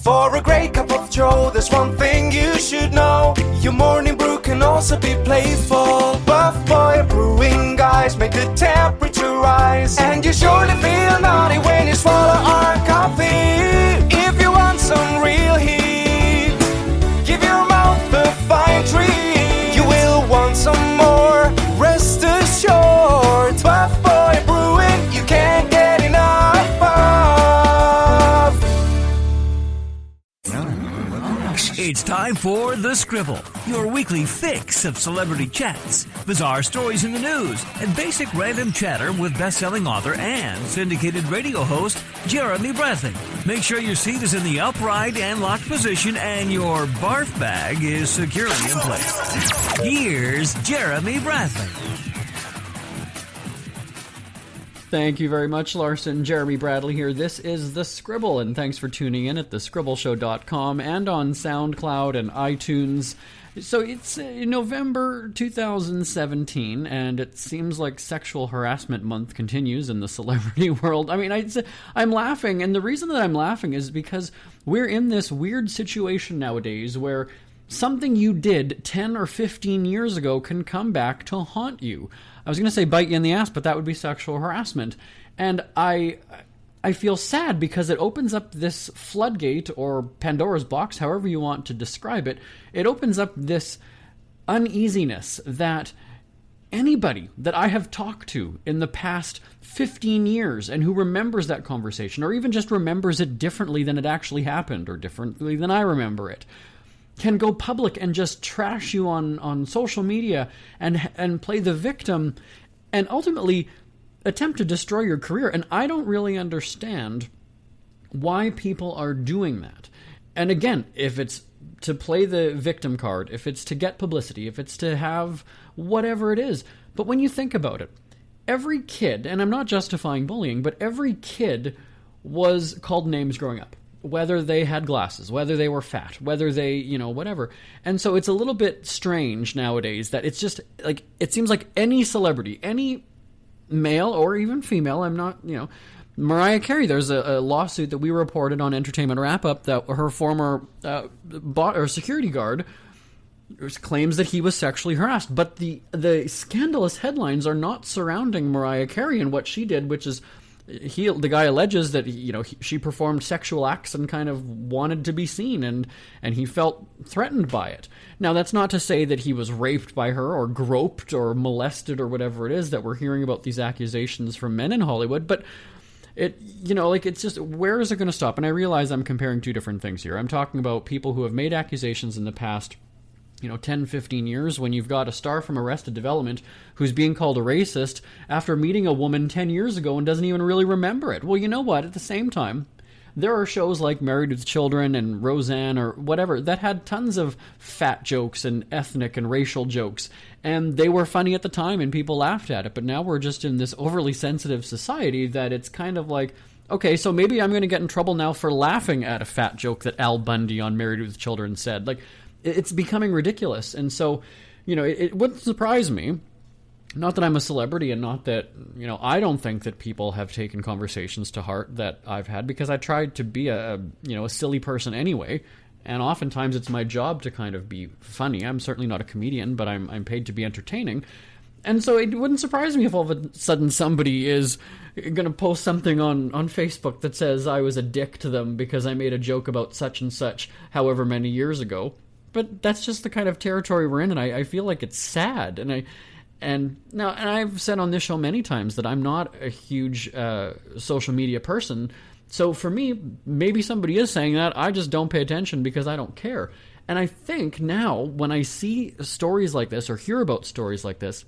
For a great cup of joe, there's one thing you should know. Your morning brew can also be playful. Buff Boy Brewing guys make the temperature rise, and you surely feel naughty when you swallow our coffee. If you want some real heat, give your mouth a fine treat. You will want some more, rest assured. Buff Boy Brewing, you can't get enough of. It's time for The Scribble, your weekly fix of celebrity chats, bizarre stories in the news, and basic random chatter with best-selling author and syndicated radio host Jeremy Bradley. Make sure your seat is in the upright and locked position and your barf bag is securely in place. Here's Jeremy Bradley. Thank you very much, Larson. Jeremy Bradley here. This is The Scribble, and thanks for tuning in at thescribbleshow.com and on SoundCloud and iTunes. So it's November 2017, and it seems like Sexual Harassment Month continues in the celebrity world. I mean, I'm laughing, and the reason that I'm laughing is because we're in this weird situation nowadays where something you did 10 or 15 years ago can come back to haunt you. I was going to say bite you in the ass, but that would be sexual harassment. And I feel sad because it opens up this floodgate, or Pandora's box, however you want to describe it. It opens up this uneasiness that anybody that I have talked to in the past 15 years and who remembers that conversation, or even just remembers it differently than it actually happened, or differently than I remember it, can go public and just trash you on social media and play the victim and ultimately attempt to destroy your career. And I don't really understand why people are doing that. And again, if it's to play the victim card, if it's to get publicity, if it's to have whatever it is. But when you think about it, every kid, and I'm not justifying bullying, but every kid was called names growing up. Whether they had glasses, whether they were fat, whether they, whatever. And so it's a little bit strange nowadays that it's just, like, it seems like any celebrity, any male or even female, I'm not, Mariah Carey, there's a lawsuit that we reported on Entertainment Wrap-Up that her former security guard claims that he was sexually harassed. But the scandalous headlines are not surrounding Mariah Carey and what she did, which is the guy alleges that she performed sexual acts and kind of wanted to be seen, and he felt threatened by it. Now, that's not to say that he was raped by her or groped or molested or whatever it is that we're hearing about these accusations from men in Hollywood, but it's just, where is it going to stop? And I realize I'm comparing two different things here. I'm talking about people who have made accusations in the past 10, 15 years, when you've got a star from Arrested Development who's being called a racist after meeting a woman 10 years ago and doesn't even really remember it. Well, you know what? At the same time, there are shows like Married with Children and Roseanne or whatever that had tons of fat jokes and ethnic and racial jokes, and they were funny at the time and people laughed at it. But now we're just in this overly sensitive society that it's kind of like, okay, so maybe I'm going to get in trouble now for laughing at a fat joke that Al Bundy on Married with Children said. Like, it's becoming ridiculous. And so, it wouldn't surprise me, not that I'm a celebrity and not that, I don't think that people have taken conversations to heart that I've had, because I tried to be a silly person anyway. And oftentimes it's my job to kind of be funny. I'm certainly not a comedian, but I'm paid to be entertaining. And so it wouldn't surprise me if all of a sudden somebody is going to post something on Facebook that says I was a dick to them because I made a joke about such and such however many years ago. But that's just the kind of territory we're in, and I feel like it's sad. And I've said on this show many times that I'm not a huge social media person. So for me, maybe somebody is saying that. I just don't pay attention because I don't care. And I think now when I see stories like this or hear about stories like this,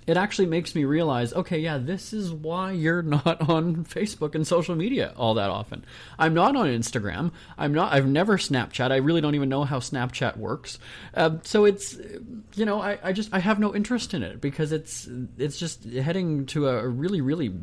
it actually makes me realize, okay, yeah, this is why you're not on Facebook and social media all that often. I'm not on Instagram. I've never Snapchat. I really don't even know how Snapchat works. So it's, I have no interest in it because it's just heading to a really, really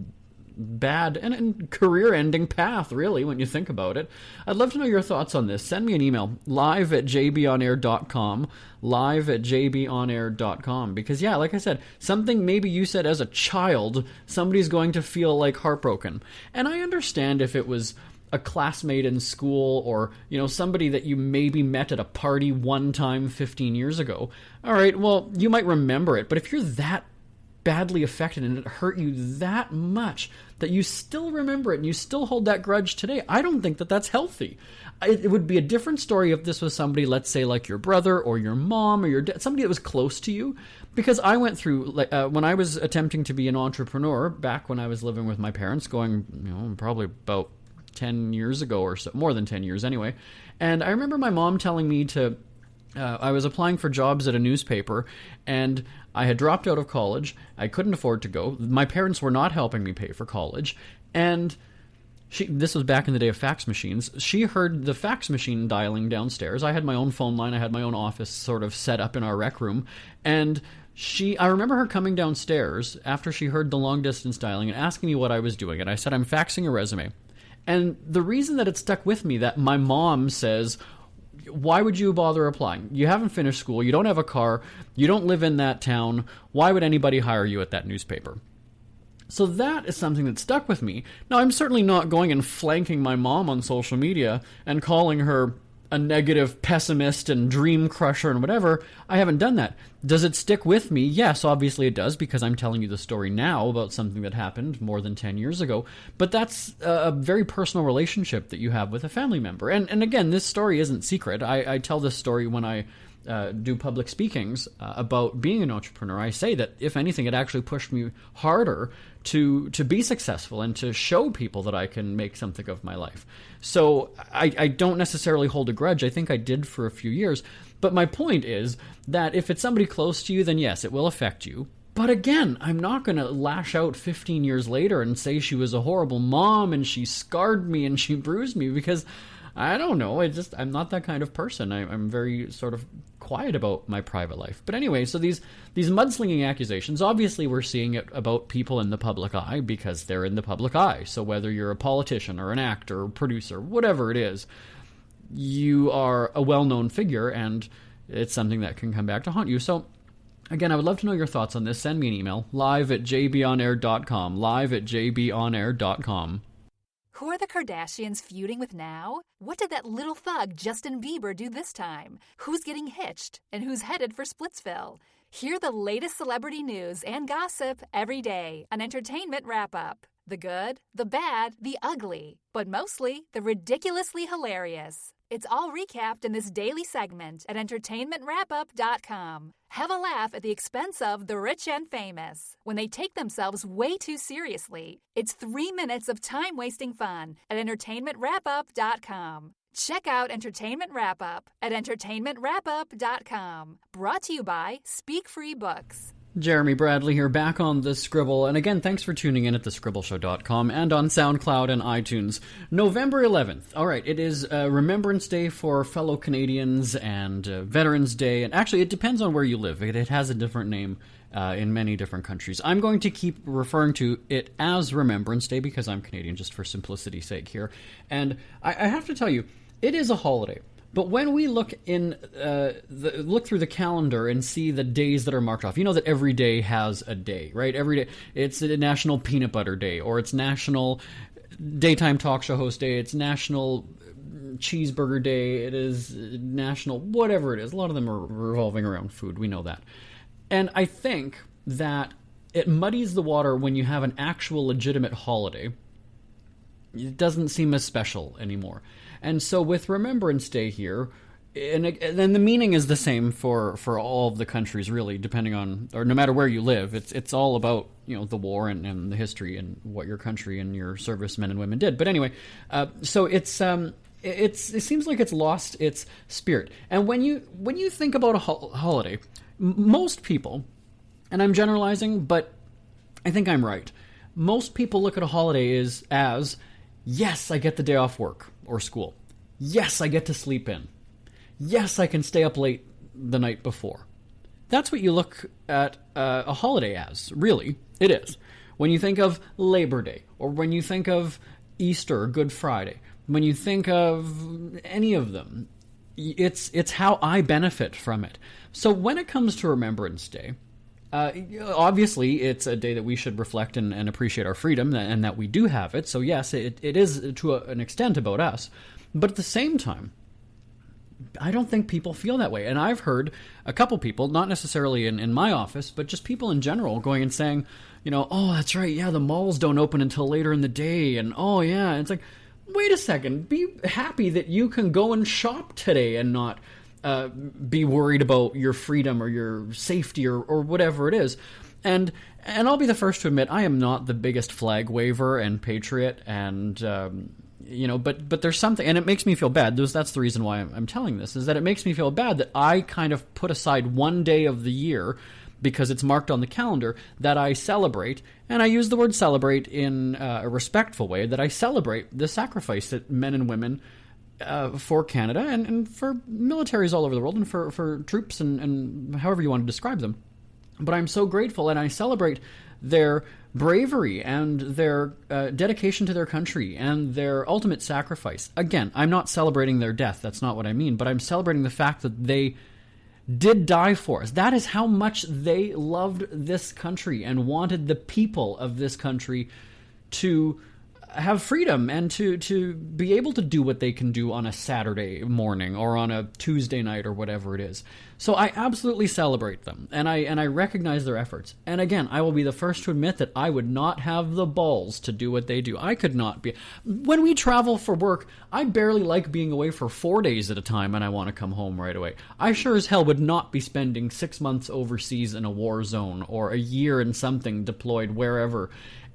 bad and career-ending path, really, when you think about it. I'd love to know your thoughts on this. Send me an email, live@jbonair.com, live@jbonair.com, because, yeah, like I said, something maybe you said as a child, somebody's going to feel like heartbroken. And I understand if it was a classmate in school, or, somebody that you maybe met at a party one time 15 years ago, all right, well, you might remember it, but if you're that badly affected and it hurt you that much that you still remember it and you still hold that grudge today, I don't think that that's healthy. It would be a different story if this was somebody, let's say, like your brother or your mom or your dad, somebody that was close to you. Because I went through, when I was attempting to be an entrepreneur back when I was living with my parents, going, probably about 10 years ago or so, more than 10 years anyway. And I remember my mom telling me I was applying for jobs at a newspaper, and I had dropped out of college. I couldn't afford to go. My parents were not helping me pay for college. And this was back in the day of fax machines. She heard the fax machine dialing downstairs. I had my own phone line. I had my own office sort of set up in our rec room. And I remember her coming downstairs after she heard the long distance dialing and asking me what I was doing. And I said, I'm faxing a resume. And the reason that it stuck with me, that my mom says, why would you bother applying? You haven't finished school. You don't have a car. You don't live in that town. Why would anybody hire you at that newspaper? So that is something that stuck with me. Now, I'm certainly not going and flanking my mom on social media and calling her a negative pessimist and dream crusher and whatever. I haven't done that. Does it stick with me? Yes, obviously it does, because I'm telling you the story now about something that happened more than 10 years ago. But that's a very personal relationship that you have with a family member. And again, this story isn't secret. I tell this story when I do public speakings about being an entrepreneur. I say that, if anything, it actually pushed me harder to be successful and to show people that I can make something of my life. So I don't necessarily hold a grudge. I think I did for a few years. But my point is that if it's somebody close to you, then yes, it will affect you. But again, I'm not going to lash out 15 years later and say she was a horrible mom and she scarred me and she bruised me, because I don't know. I'm not that kind of person. I'm very sort of quiet about my private life. But anyway, so these mudslinging accusations, obviously we're seeing it about people in the public eye because they're in the public eye. So whether you're a politician or an actor or producer, whatever it is, you are a well-known figure, and it's something that can come back to haunt you. So again, I would love to know your thoughts on this. Send me an email, live@jbonair.com, live@jbonair.com. Who are the Kardashians feuding with now? What did that little thug Justin Bieber do this time? Who's getting hitched? And who's headed for Splitsville? Hear the latest celebrity news and gossip every day on Entertainment Wrap-Up. The good, the bad, the ugly, but mostly the ridiculously hilarious. It's all recapped in this daily segment at entertainmentwrapup.com. Have a laugh at the expense of the rich and famous when they take themselves way too seriously. It's 3 minutes of time-wasting fun at entertainmentwrapup.com. Check out Entertainment Wrap-Up at entertainmentwrapup.com. Brought to you by Speak Free Books. Jeremy Bradley here, back on The Scribble. And again, thanks for tuning in at thescribbleshow.com and on SoundCloud and iTunes. November 11th. All right, it is Remembrance Day for fellow Canadians and Veterans Day. And actually, it depends on where you live. It has a different name in many different countries. I'm going to keep referring to it as Remembrance Day because I'm Canadian, just for simplicity's sake here. And I have to tell you, it is a holiday. But when we look look through the calendar and see the days that are marked off, you know that every day has a day, right? Every day, it's a National Peanut Butter Day, or it's National Daytime Talk Show Host Day, it's National Cheeseburger Day, it is National whatever it is. A lot of them are revolving around food, we know that. And I think that it muddies the water when you have an actual legitimate holiday. It doesn't seem as special anymore. And so with Remembrance Day here, and the meaning is the same for all of the countries, really, depending on, or no matter where you live. It's all about, the war and the history and what your country and your servicemen and women did. But anyway, so it seems like it's lost its spirit. And when you think about a holiday, most people, and I'm generalizing, but I think I'm right, most people look at a holiday as yes, I get the day off work or school. Yes, I get to sleep in. Yes, I can stay up late the night before. That's what you look at a holiday as, really. It is. When you think of Labor Day, or when you think of Easter or Good Friday, when you think of any of them, it's how I benefit from it. So when it comes to Remembrance Day, Obviously, it's a day that we should reflect and appreciate our freedom, and that we do have it. So yes, it is to an extent about us. But at the same time, I don't think people feel that way. And I've heard a couple people, not necessarily in my office, but just people in general going and saying, oh, that's right, yeah, the malls don't open until later in the day, and oh, yeah. And it's like, wait a second, be happy that you can go and shop today and not be worried about your freedom or your safety or whatever it is. And I'll be the first to admit, I am not the biggest flag waver and patriot, and but there's something, and it makes me feel bad. That's the reason why I'm telling this, is that it makes me feel bad that I kind of put aside one day of the year, because it's marked on the calendar, that I celebrate, and I use the word celebrate in a respectful way, that I celebrate the sacrifice that men and women for Canada and for militaries all over the world, and for troops and however you want to describe them. But I'm so grateful, and I celebrate their bravery and their dedication to their country and their ultimate sacrifice. Again, I'm not celebrating their death. That's not what I mean. But I'm celebrating the fact that they did die for us. That is how much they loved this country and wanted the people of this country to have freedom and to be able to do what they can do on a Saturday morning or on a Tuesday night or whatever it is. So I absolutely celebrate them, and I recognize their efforts. And again, I will be the first to admit that I would not have the balls to do what they do. I could not be. When we travel for work, I barely like being away for 4 days at a time, and I want to come home right away. I sure as hell would not be spending 6 months overseas in a war zone or a year in something deployed wherever.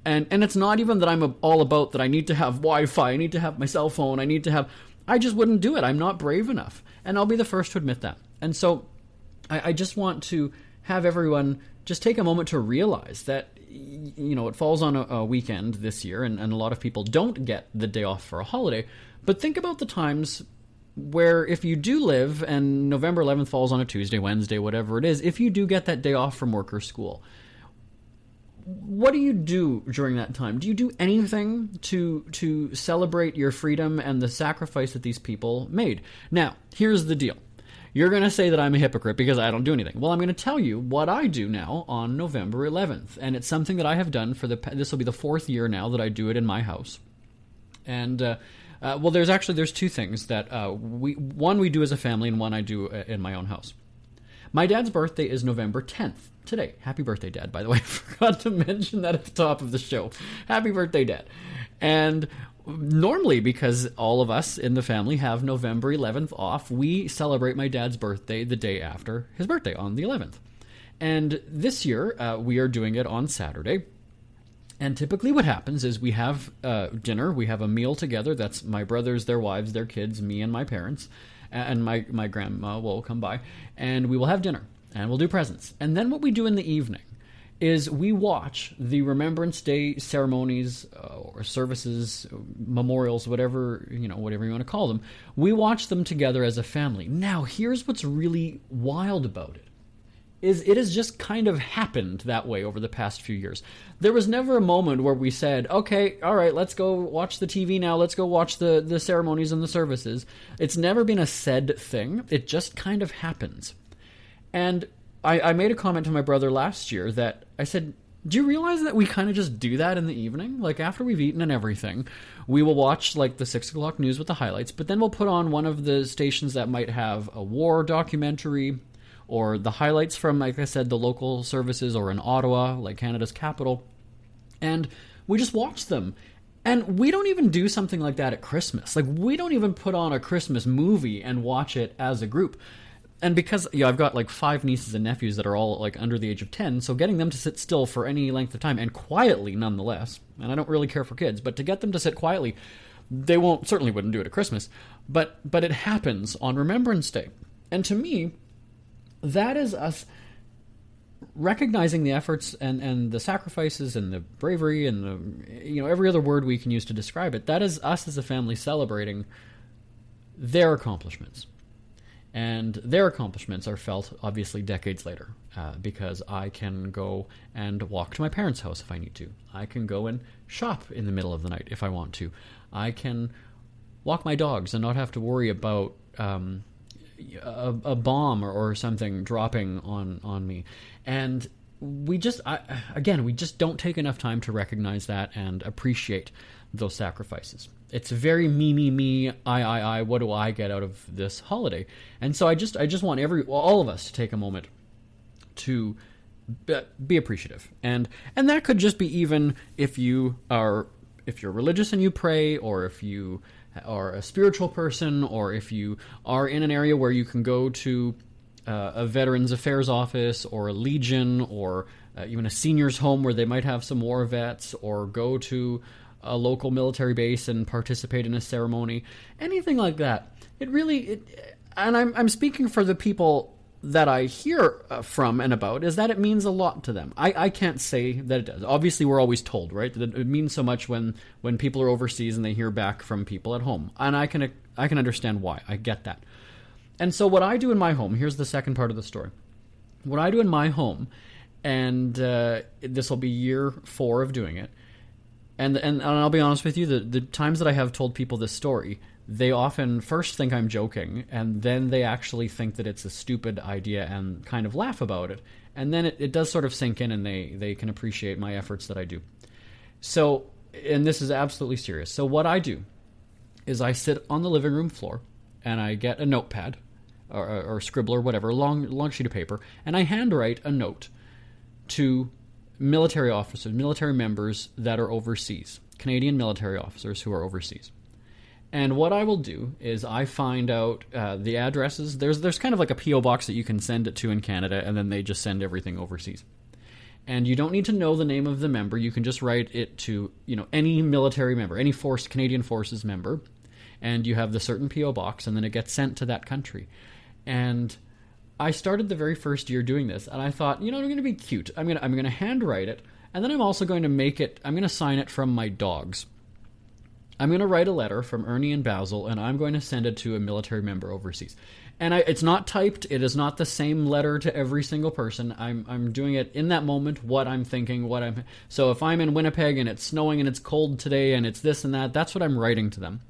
And it's not even that I'm all about that I need to have Wi-Fi, I need to have my cell phone, I just wouldn't do it. I'm not brave enough. And I'll be the first to admit that. And so I just want to have everyone just take a moment to realize that, it falls on a weekend this year, and a lot of people don't get the day off for a holiday. But think about the times where if you do live, and November 11th falls on a Tuesday, Wednesday, whatever it is, if you do get that day off from work or school, what do you do during that time? Do you do anything to celebrate your freedom and the sacrifice that these people made? Now, here's the deal. You're going to say that I'm a hypocrite because I don't do anything. Well, I'm going to tell you what I do now on November 11th, and it's something that I have done this will be the 4th year now that I do it in my house. And there's two things that we do as a family, and one I do in my own house. My dad's birthday is November 10th. Today. Happy birthday, Dad, by the way. I forgot to mention that at the top of the show. Happy birthday, Dad. And normally, because all of us in the family have November 11th off, we celebrate my dad's birthday the day after his birthday, on the 11th. And this year, we are doing it on Saturday. And typically what happens is we have dinner, we have a meal together. That's my brothers, their wives, their kids, me and my parents. And my grandma will come by. And we will have dinner. And we'll do presents. And then what we do in the evening is we watch the Remembrance Day ceremonies or services, memorials, whatever you want to call them. We watch them together as a family. Now, here's what's really wild about it. It has just kind of happened that way over the past few years. There was never a moment where we said, okay, all right, let's go watch the TV now. Let's go watch the ceremonies and the services. It's never been a said thing. It just kind of happens. And I made a comment to my brother last year that I said, do you realize that we kind of just do that in the evening? Like, after we've eaten and everything, we will watch, like, the 6 o'clock news with the highlights, but then we'll put on one of the stations that might have a war documentary or the highlights from, like I said, the local services, or in Ottawa, like Canada's capital, and we just watch them. And we don't even do something like that at Christmas. Like, we don't even put on a Christmas movie and watch it as a group. And because I've got like 5 nieces and nephews that are all like under the age of 10, so getting them to sit still for any length of time, and quietly nonetheless, and I don't really care for kids, but to get them to sit quietly, they certainly wouldn't do it at Christmas, but it happens on Remembrance Day. And to me, that is us recognizing the efforts and the sacrifices and the bravery and the every other word we can use to describe it. That is us as a family celebrating their accomplishments. And their accomplishments are felt, obviously, decades later, because I can go and walk to my parents' house if I need to. I can go and shop in the middle of the night if I want to. I can walk my dogs and not have to worry about a bomb or something dropping on me. And we just don't take enough time to recognize that and appreciate those sacrifices. It's very me, I, what do I get out of this holiday? And so I just want all of us to take a moment to be appreciative. And that could just be even if you're religious and you pray, or if you are a spiritual person, or if you are in an area where you can go to a Veterans Affairs office, or a Legion, or even a seniors home where they might have some war vets, or go to a local military base and participate in a ceremony, anything like that. And I'm speaking for the people that I hear from and about, is that it means a lot to them. I can't say that it does. Obviously, we're always told, right, that it means so much when people are overseas and they hear back from people at home. And I can understand why. I get that. And so what I do in my home, here's the second part of the story. What I do in my home, and this will be year 4 of doing it, and I'll be honest with you, the times that I have told people this story, they often first think I'm joking, and then they actually think that it's a stupid idea and kind of laugh about it. And then it does sort of sink in, and they can appreciate my efforts that I do. So, and this is absolutely serious. So what I do is I sit on the living room floor, and I get a notepad, or Scribble or whatever, a long sheet of paper, and I handwrite a note to military officers, military members that are overseas, Canadian military officers who are overseas. And what I will do is I find out the addresses. There's kind of like a P.O. box that you can send it to in Canada, and then they just send everything overseas. And you don't need to know the name of the member. You can just write it to, any military member, any Canadian Forces member, and you have the certain P.O. box, and then it gets sent to that country. And I started the very first year doing this, and I thought, I'm going to be cute. I'm going to handwrite it, and then I'm also going to sign it from my dogs. I'm going to write a letter from Ernie and Basil, and I'm going to send it to a military member overseas. And it's not typed. It is not the same letter to every single person. I'm doing it in that moment, what I'm thinking, so if I'm in Winnipeg and it's snowing and it's cold today and it's this and that, that's what I'm writing to them.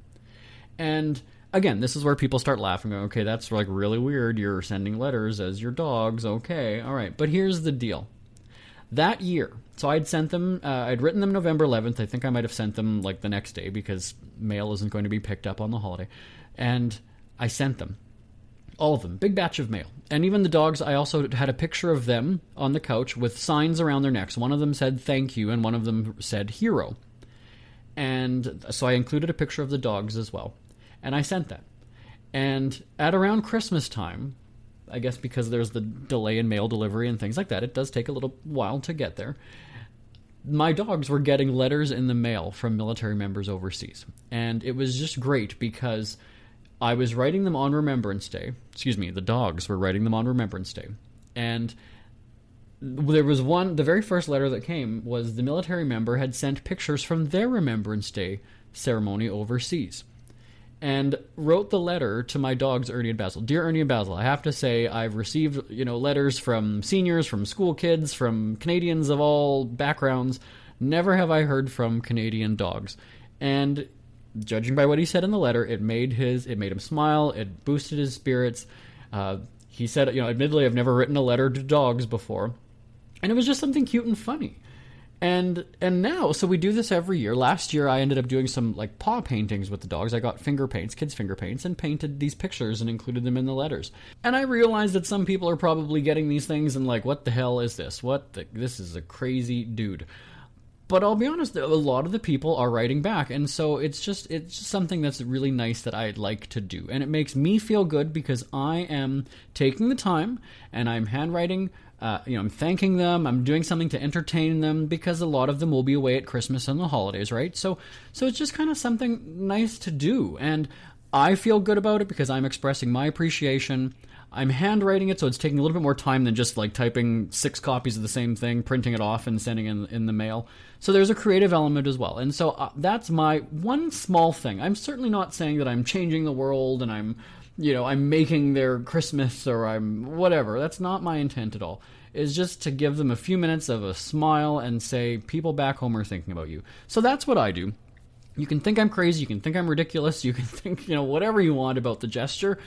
And again, this is where people start laughing, going, okay, that's like really weird. You're sending letters as your dogs. Okay, all right. But here's the deal. That year, so I'd sent them, I'd written them November 11th. I think I might have sent them like the next day because mail isn't going to be picked up on the holiday. And I sent them. All of them. Big batch of mail. And even the dogs, I also had a picture of them on the couch with signs around their necks. One of them said thank you, and one of them said hero. And so I included a picture of the dogs as well. And I sent that. And at around Christmas time, I guess because there's the delay in mail delivery and things like that, it does take a little while to get there. My dogs were getting letters in the mail from military members overseas. And it was just great because I was writing them on Remembrance Day. The dogs were writing them on Remembrance Day. And there was the very first letter that came was the military member had sent pictures from their Remembrance Day ceremony overseas. And wrote the letter to my dogs, Ernie and Basil. Dear Ernie and Basil, I have to say I've received, letters from seniors, from school kids, from Canadians of all backgrounds. Never have I heard from Canadian dogs. And judging by what he said in the letter, it made him smile. It boosted his spirits. He said, admittedly, I've never written a letter to dogs before, and it was just something cute and funny. And now, so we do this every year. Last year, I ended up doing some like paw paintings with the dogs. I got kids' finger paints, and painted these pictures and included them in the letters. And I realized that some people are probably getting these things and like, what the hell is this? This is a crazy dude. But I'll be honest, a lot of the people are writing back, and so it's just something that's really nice that I'd like to do. And it makes me feel good because I am taking the time, and I'm handwriting, I'm thanking them, I'm doing something to entertain them, because a lot of them will be away at Christmas and the holidays, right? So it's just kind of something nice to do, and I feel good about it because I'm expressing my appreciation. I'm handwriting it, so it's taking a little bit more time than just like typing 6 copies of the same thing, printing it off, and sending it in the mail. So there's a creative element as well. And so that's my one small thing. I'm certainly not saying that I'm changing the world and I'm making their Christmas or I'm whatever. That's not my intent at all. It's just to give them a few minutes of a smile and say, people back home are thinking about you. So that's what I do. You can think I'm crazy, you can think I'm ridiculous, you can think, whatever you want about the gesture.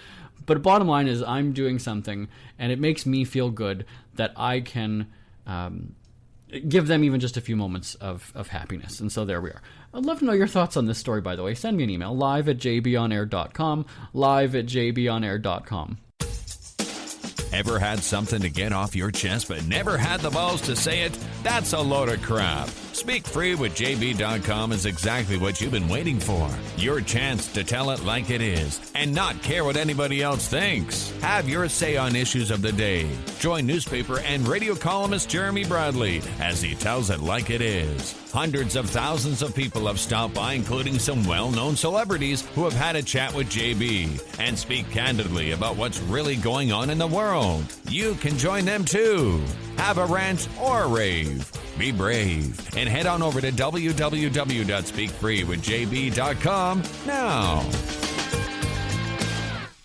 But bottom line is I'm doing something, and it makes me feel good that I can give them even just a few moments of happiness. And so there we are. I'd love to know your thoughts on this story, by the way. Send me an email, live@jbonair.com, live@jbonair.com. Ever had something to get off your chest but never had the balls to say it? That's a load of crap. Speak Free with JB.com is exactly what you've been waiting for. Your chance to tell it like it is and not care what anybody else thinks. Have your say on issues of the day. Join newspaper and radio columnist Jeremy Bradley as he tells it like it is. Hundreds of thousands of people have stopped by, including some well-known celebrities who have had a chat with JB and speak candidly about what's really going on in the world. You can join them too. Have a rant or a rave. Be brave and head on over to www.speakfreewithjb.com now.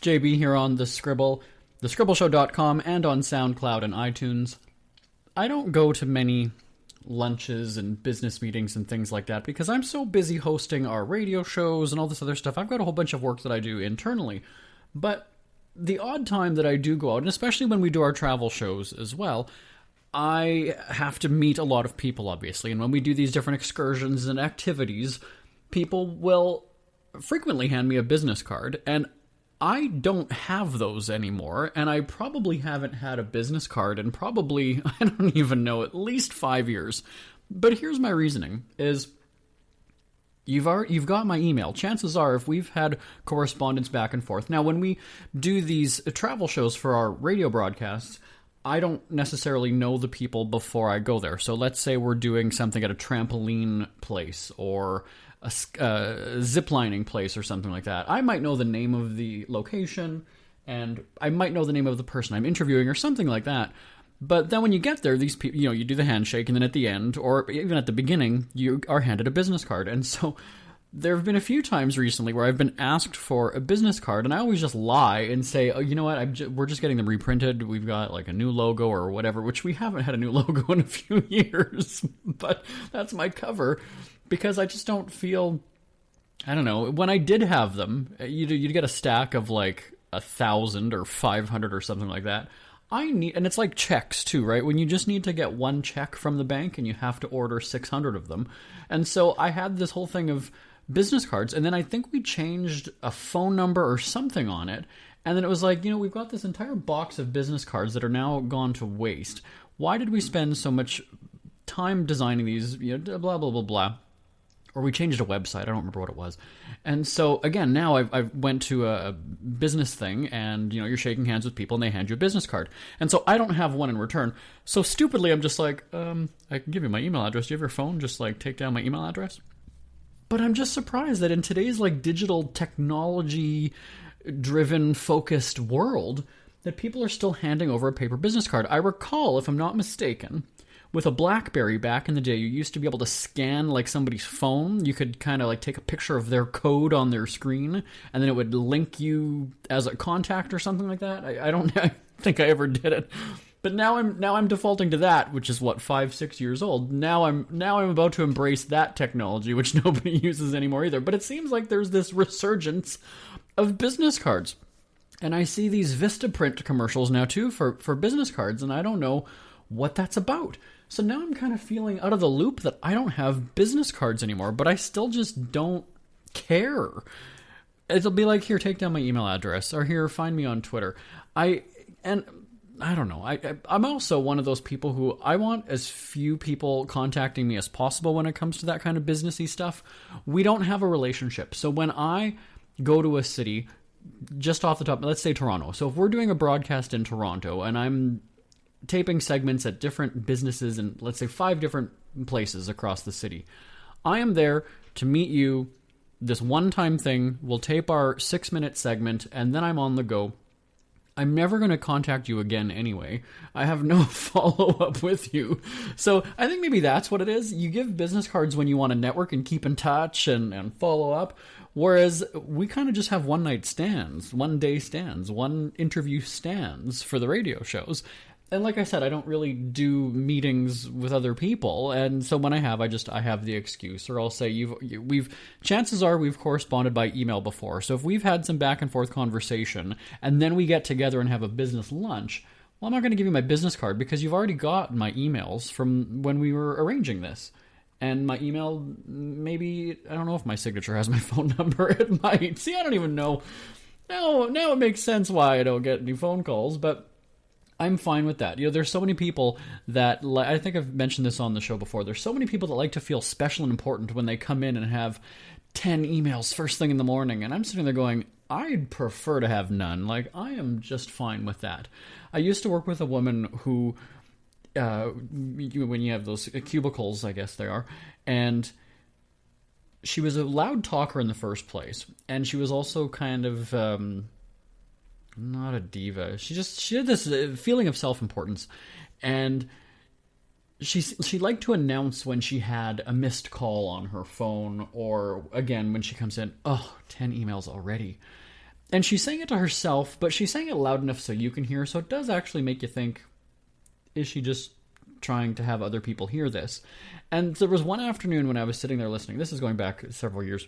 JB here on The Scribble, thescribbleshow.com, and on SoundCloud and iTunes. I don't go to many lunches and business meetings and things like that because I'm so busy hosting our radio shows and all this other stuff. I've got a whole bunch of work that I do internally. But the odd time that I do go out, and especially when we do our travel shows as well, I have to meet a lot of people, obviously. And when we do these different excursions and activities, people will frequently hand me a business card. And I don't have those anymore, and I probably haven't had a business card in probably, I don't even know, at least 5 years. But here's my reasoning, is you've got my email. Chances are, if we've had correspondence back and forth. Now, when we do these travel shows for our radio broadcasts, I don't necessarily know the people before I go there. So let's say we're doing something at a trampoline place or a ziplining place or something like that. I might know the name of the location, and I might know the name of the person I'm interviewing or something like that. But then when you get there, these people, you do the handshake, and then at the end, or even at the beginning, you are handed a business card. And so there have been a few times recently where I've been asked for a business card, and I always just lie and say, oh, you know what, we're just getting them reprinted. We've got like a new logo or whatever, which we haven't had a new logo in a few years. But that's my cover. Because I just don't feel, I don't know, when I did have them, you'd get a stack of like 1,000 or 500 or something like that. And it's like checks too, right? When you just need to get one check from the bank and you have to order 600 of them. And so I had this whole thing of business cards, and then I think we changed a phone number or something on it. And then it was like, we've got this entire box of business cards that are now gone to waste. Why did we spend so much time designing these, blah, blah, blah, blah. Or we changed a website. I don't remember what it was. And so, again, now I went to a business thing, and, you're shaking hands with people, and they hand you a business card. And so I don't have one in return. So stupidly, I'm just like, I can give you my email address. Do you have your phone? Just, take down my email address. But I'm just surprised that in today's, digital technology-driven, focused world, that people are still handing over a paper business card. I recall, if I'm not mistaken, with a BlackBerry back in the day, you used to be able to scan somebody's phone. You could kind of take a picture of their code on their screen, and then it would link you as a contact or something like that. I don't think I ever did it, but now I'm defaulting to that, which is 5-6 years old. Now I'm about to embrace that technology, which nobody uses anymore either. But it seems like there's this resurgence of business cards, and I see these Vistaprint commercials now too for business cards, and I don't know what that's about. So now I'm kind of feeling out of the loop that I don't have business cards anymore, but I still just don't care. It'll be like, here, take down my email address, or here, find me on Twitter. I don't know. I'm also one of those people who I want as few people contacting me as possible when it comes to that kind of businessy stuff. We don't have a relationship. So when I go to a city, just off the top, let's say Toronto. So if we're doing a broadcast in Toronto and I'm taping segments at different businesses in, let's say, 5 different places across the city, I am there to meet you. This one-time thing, we'll tape our 6-minute segment, and then I'm on the go. I'm never going to contact you again anyway. I have no follow-up with you. So I think maybe that's what it is. You give business cards when you want to network and keep in touch and follow up, whereas we kind of just have one-night stands, one-day stands, one interview stands for the radio shows. And like I said, I don't really do meetings with other people, and so when I have, I have the excuse, or I'll say chances are we've corresponded by email before. So if we've had some back and forth conversation, and then we get together and have a business lunch, well, I'm not going to give you my business card because you've already got my emails from when we were arranging this. And my email, maybe, I don't know if my signature has my phone number. It might. See, I don't even know. Now it makes sense why I don't get any phone calls, but I'm fine with that. There's so many people that, I think I've mentioned this on the show before, there's so many people that like to feel special and important when they come in and have 10 emails first thing in the morning. And I'm sitting there going, I'd prefer to have none. Like, I am just fine with that. I used to work with a woman who, when you have those cubicles, I guess they are, and she was a loud talker in the first place, and she was also kind of not a diva. She had this feeling of self-importance, and she liked to announce when she had a missed call on her phone, or again when she comes in, 10 emails already. And she's saying it to herself, but she's saying it loud enough so you can hear, so it does actually make you think, is she just trying to have other people hear this? And there was one afternoon when I was sitting there listening, this is going back several years,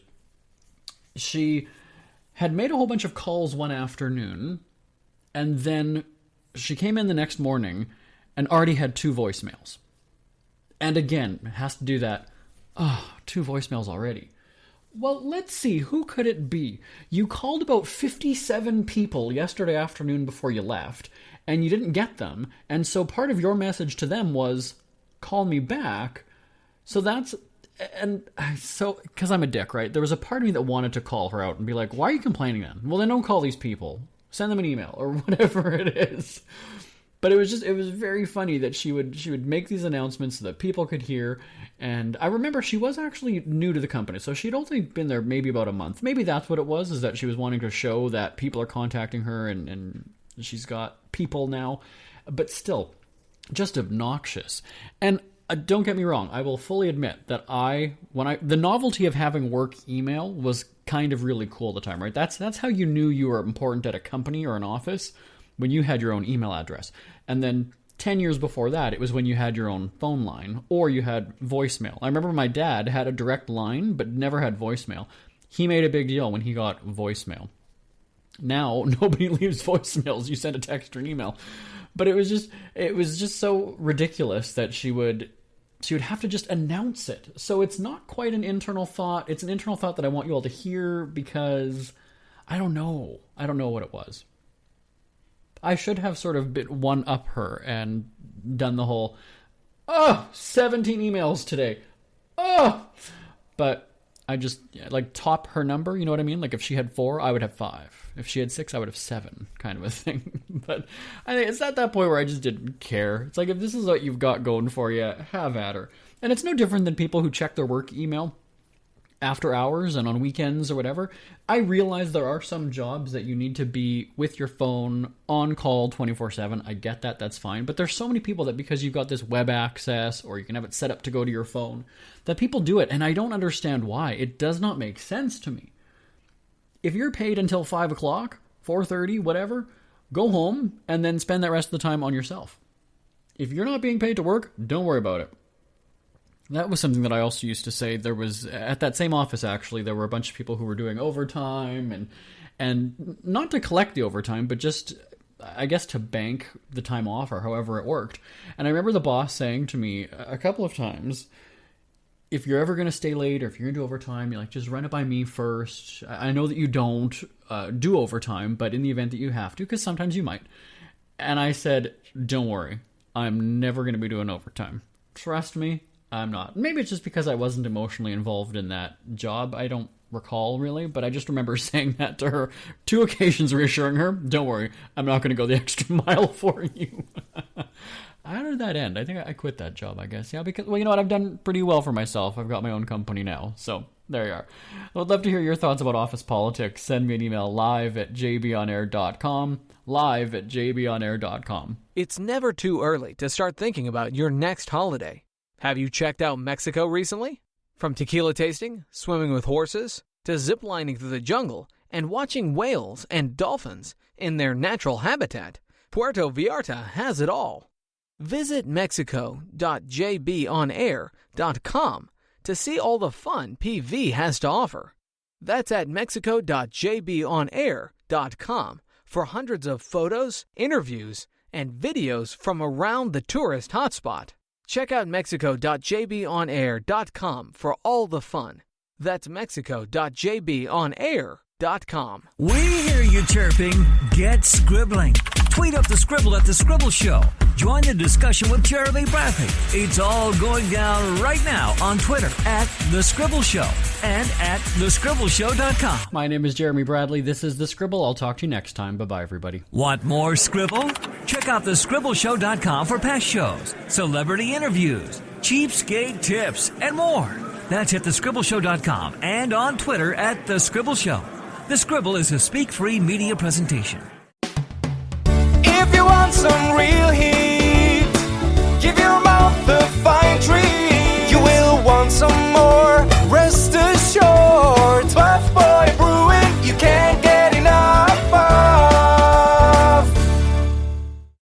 she had made a whole bunch of calls one afternoon, and then she came in the next morning and already had 2 voicemails. And again, it has to do that, 2 voicemails already. Well, let's see, who could it be? You called about 57 people yesterday afternoon before you left, and you didn't get them, and so part of your message to them was, call me back. So that's, because I'm a dick, right? There was a part of me that wanted to call her out and be like, why are you complaining then? Well, then don't call these people. Send them an email, or whatever it is. But it was very funny that she would make these announcements so that people could hear. And I remember she was actually new to the company, so she'd only been there maybe about a month. Maybe that's what it was, is that she was wanting to show that people are contacting her and she's got people now. But still, just obnoxious. And don't get me wrong, I will fully admit that the novelty of having work email was kind of really cool at the time, right? That's how you knew you were important at a company or an office, when you had your own email address. And then 10 years before that, it was when you had your own phone line or you had voicemail. I remember my dad had a direct line but never had voicemail. He made a big deal when he got voicemail. Now, nobody leaves voicemails. You send a text or an email. But it was just so ridiculous that she would have to just announce it. So it's not quite an internal thought. It's an internal thought that I want you all to hear because I don't know. I don't know what it was. I should have sort of been one-up her and done the whole, 17 emails today. But I just, top her number, you know what I mean? Like, if she had 4, I would have 5. If she had 6, I would have 7, kind of a thing. But I think it's at that point where I just didn't care. It's like, if this is what you've got going for you, have at her. And it's no different than people who check their work email after hours and on weekends or whatever. I realize there are some jobs that you need to be with your phone on call 24/7. I get that, that's fine. But there's so many people that because you've got this web access or you can have it set up to go to your phone, that people do it. And I don't understand why. It does not make sense to me. If you're paid until 5 o'clock, 4:30, whatever, go home and then spend that rest of the time on yourself. If you're not being paid to work, don't worry about it. That was something that I also used to say. There was, at that same office actually, there were a bunch of people who were doing overtime and not to collect the overtime, but just, I guess, to bank the time off or however it worked. And I remember the boss saying to me a couple of times, if you're ever going to stay late or if you're going to do overtime, you're like, just run it by me first. I know that you don't do overtime, but in the event that you have to, because sometimes you might. And I said, don't worry, I'm never going to be doing overtime. Trust me. I'm not. Maybe it's just because I wasn't emotionally involved in that job. I don't recall really, but I just remember saying that to her 2 occasions, reassuring her, don't worry, I'm not going to go the extra mile for you. How did that end? I think I quit that job, I guess. Yeah, because, well, you know what? I've done pretty well for myself. I've got my own company now. So there you are. I would love to hear your thoughts about office politics. Send me an email live@jbonair.com. live@jbonair.com. It's never too early to start thinking about your next holiday. Have you checked out Mexico recently? From tequila tasting, swimming with horses, to ziplining through the jungle and watching whales and dolphins in their natural habitat, Puerto Vallarta has it all. Visit mexico.jbonair.com to see all the fun PV has to offer. That's at mexico.jbonair.com for hundreds of photos, interviews, and videos from around the tourist hotspot. Check out mexico.jbonair.com for all the fun. That's mexico.jbonair.com. We hear you chirping. Get scribbling. Tweet up the Scribble at The Scribble Show. Join the discussion with Jeremy Bradley. It's all going down right now on Twitter at The Scribble Show and at thescribbleshow.com. My name is Jeremy Bradley. This is The Scribble. I'll talk to you next time. Bye-bye, everybody. Want more Scribble? Check out thescribbleshow.com for past shows, celebrity interviews, cheapskate tips, and more. That's at thescribbleshow.com and on Twitter at The Scribble Show. The Scribble is a speak-free media presentation. If you want some real heat,